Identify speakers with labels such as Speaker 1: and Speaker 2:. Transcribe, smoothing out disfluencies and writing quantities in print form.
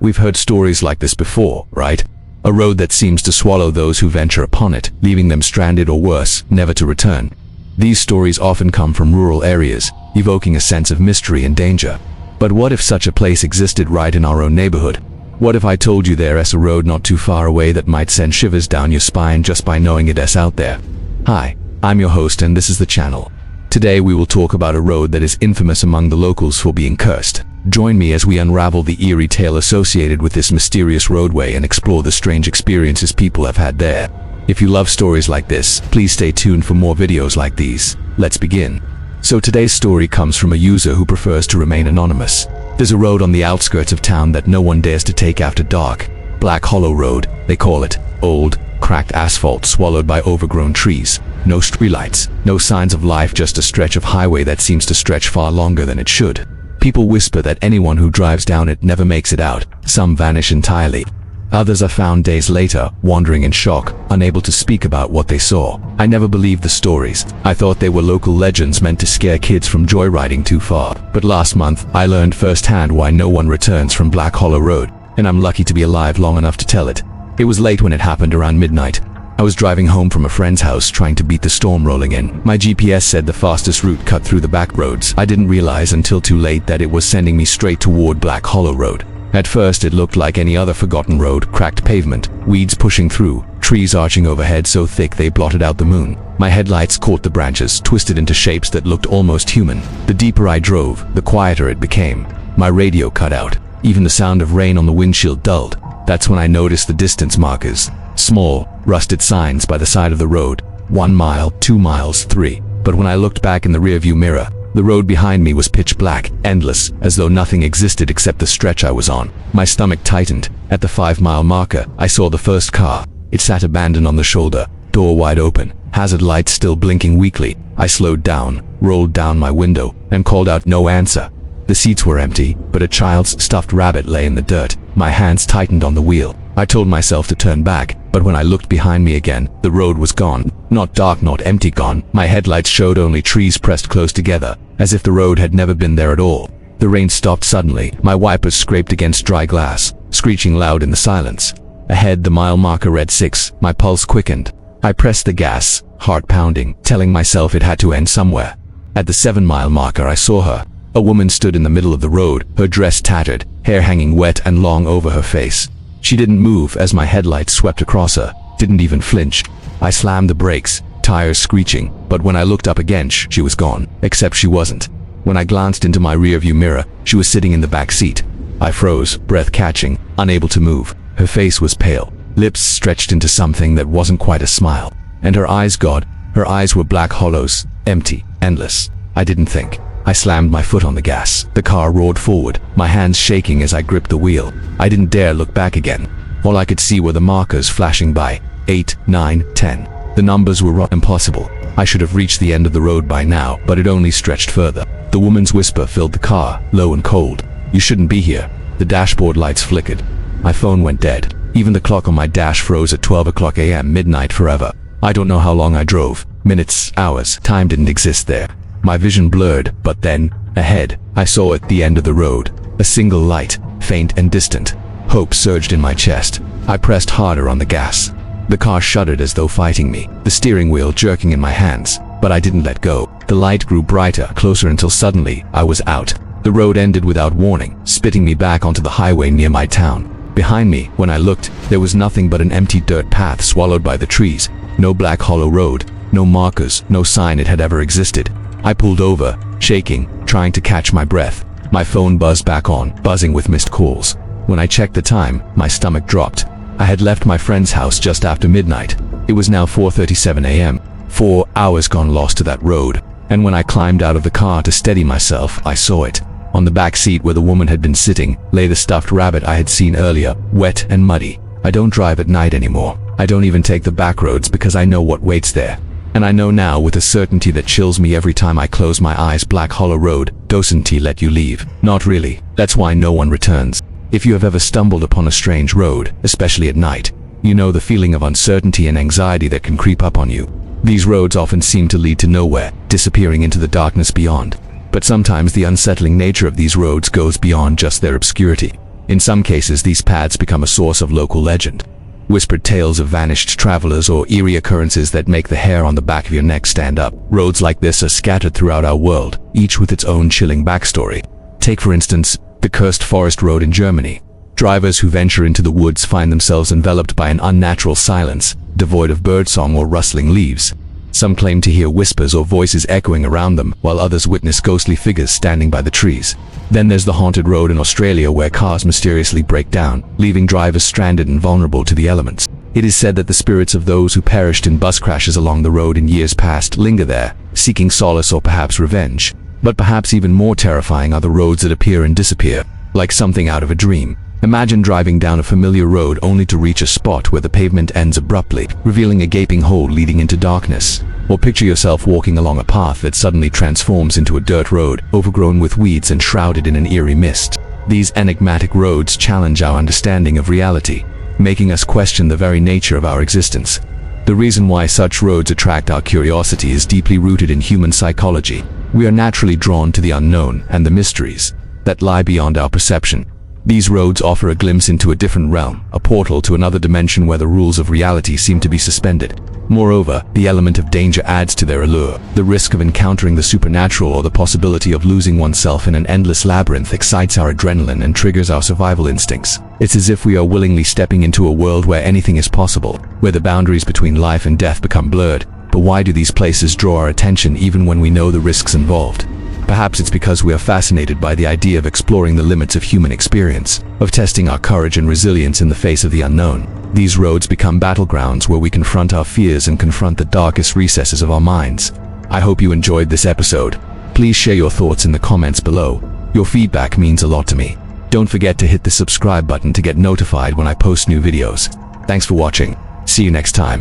Speaker 1: We've heard stories like this before, right? A road that seems to swallow those who venture upon it, leaving them stranded or worse, never to return. These stories often come from rural areas, evoking a sense of mystery and danger. But what if such a place existed right in our own neighborhood? What if I told you there's a road not too far away that might send shivers down your spine just by knowing it's out there? Hi, I'm your host and this is the channel. Today we will talk about a road that is infamous among the locals for being cursed. Join me as we unravel the eerie tale associated with this mysterious roadway and explore the strange experiences people have had there. If you love stories like this, please stay tuned for more videos like these. Let's begin. So today's story comes from a user who prefers to remain anonymous. There's a road on the outskirts of town that no one dares to take after dark. Black Hollow Road, they call it. Old, cracked asphalt swallowed by overgrown trees. No streetlights, no signs of life, just a stretch of highway that seems to stretch far longer than it should. People whisper that anyone who drives down it never makes it out. Some vanish entirely. Others are found days later, wandering in shock, unable to speak about what they saw. I never believed the stories. I thought they were local legends meant to scare kids from joyriding too far. But last month, I learned firsthand why no one returns from Black Hollow Road, and I'm lucky to be alive long enough to tell it. It was late when it happened, around midnight. I was driving home from a friend's house trying to beat the storm rolling in. My GPS said the fastest route cut through the back roads. I didn't realize until too late that it was sending me straight toward Black Hollow Road. At first it looked like any other forgotten road, cracked pavement, weeds pushing through, trees arching overhead so thick they blotted out the moon. My headlights caught the branches, twisted into shapes that looked almost human. The deeper I drove, the quieter it became. My radio cut out. Even the sound of rain on the windshield dulled. That's when I noticed the distance markers. Small, rusted signs by the side of the road. 1 mile, 2 miles, 3. But when I looked back in the rearview mirror, the road behind me was pitch black, endless, as though nothing existed except the stretch I was on. My stomach tightened. At the 5-mile marker, I saw the first car. It sat abandoned on the shoulder, door wide open, hazard lights still blinking weakly. I slowed down, rolled down my window, and called out. No answer. The seats were empty, but a child's stuffed rabbit lay in the dirt. My hands tightened on the wheel. I told myself to turn back, but when I looked behind me again, the road was gone. Not dark, not empty, gone. My headlights showed only trees pressed close together, as if the road had never been there at all. The rain stopped suddenly. My wipers scraped against dry glass, screeching loud in the silence. Ahead, the mile marker read 6. My pulse quickened. I pressed the gas, heart pounding, telling myself it had to end somewhere. At the 7-mile marker, I saw her. A woman stood in the middle of the road, her dress tattered, hair hanging wet and long over her face. She didn't move as my headlights swept across her, didn't even flinch. I slammed the brakes, tires screeching, but when I looked up again, she was gone. Except she wasn't. When I glanced into my rearview mirror, she was sitting in the back seat. I froze, breath catching, unable to move. Her face was pale, lips stretched into something that wasn't quite a smile. And her eyes, God, her eyes were black hollows, empty, endless. I didn't think. I slammed my foot on the gas. The car roared forward, my hands shaking as I gripped the wheel. I didn't dare look back again. All I could see were the markers flashing by. 8, 9, 10. The numbers were impossible. I should have reached the end of the road by now, but it only stretched further. The woman's whisper filled the car, low and cold. You shouldn't be here. The dashboard lights flickered. My phone went dead. Even the clock on my dash froze at 12 o'clock a.m. midnight forever. I don't know how long I drove. Minutes, hours. Time didn't exist there. My vision blurred, but then, ahead, I saw at the end of the road, a single light, faint and distant. Hope surged in my chest. I pressed harder on the gas. The car shuddered as though fighting me, the steering wheel jerking in my hands, but I didn't let go. The light grew brighter, closer, until suddenly, I was out. The road ended without warning, spitting me back onto the highway near my town. Behind me, when I looked, there was nothing but an empty dirt path swallowed by the trees. No Black Hollow Road, no markers, no sign it had ever existed. I pulled over, shaking, trying to catch my breath. My phone buzzed back on, buzzing with missed calls. When I checked the time, my stomach dropped. I had left my friend's house just after midnight. It was now 4:37 a.m. 4 hours gone lost to that road. And when I climbed out of the car to steady myself, I saw it. On the back seat where the woman had been sitting, lay the stuffed rabbit I had seen earlier, wet and muddy. I don't drive at night anymore. I don't even take the back roads because I know what waits there. And I know now with a certainty that chills me every time I close my eyes. Black Hollow Road, doesn't he let you leave? Not really. That's why no one returns. If you have ever stumbled upon a strange road, especially at night, you know the feeling of uncertainty and anxiety that can creep up on you. These roads often seem to lead to nowhere, disappearing into the darkness beyond. But sometimes the unsettling nature of these roads goes beyond just their obscurity. In some cases, these paths become a source of local legend. Whispered tales of vanished travelers or eerie occurrences that make the hair on the back of your neck stand up. Roads like this are scattered throughout our world, each with its own chilling backstory. Take, for instance, the cursed forest road in Germany. Drivers who venture into the woods find themselves enveloped by an unnatural silence, devoid of birdsong or rustling leaves. Some claim to hear whispers or voices echoing around them, while others witness ghostly figures standing by the trees. Then there's the haunted road in Australia where cars mysteriously break down, leaving drivers stranded and vulnerable to the elements. It is said that the spirits of those who perished in bus crashes along the road in years past linger there, seeking solace or perhaps revenge. But perhaps even more terrifying are the roads that appear and disappear, like something out of a dream. Imagine driving down a familiar road only to reach a spot where the pavement ends abruptly, revealing a gaping hole leading into darkness. Or picture yourself walking along a path that suddenly transforms into a dirt road, overgrown with weeds and shrouded in an eerie mist. These enigmatic roads challenge our understanding of reality, making us question the very nature of our existence. The reason why such roads attract our curiosity is deeply rooted in human psychology. We are naturally drawn to the unknown and the mysteries that lie beyond our perception. These roads offer a glimpse into a different realm, a portal to another dimension where the rules of reality seem to be suspended. Moreover, the element of danger adds to their allure. The risk of encountering the supernatural or the possibility of losing oneself in an endless labyrinth excites our adrenaline and triggers our survival instincts. It's as if we are willingly stepping into a world where anything is possible, where the boundaries between life and death become blurred. But why do these places draw our attention even when we know the risks involved? Perhaps it's because we are fascinated by the idea of exploring the limits of human experience, of testing our courage and resilience in the face of the unknown. These roads become battlegrounds where we confront our fears and confront the darkest recesses of our minds. I hope you enjoyed this episode. Please share your thoughts in the comments below. Your feedback means a lot to me. Don't forget to hit the subscribe button to get notified when I post new videos. Thanks for watching. See you next time.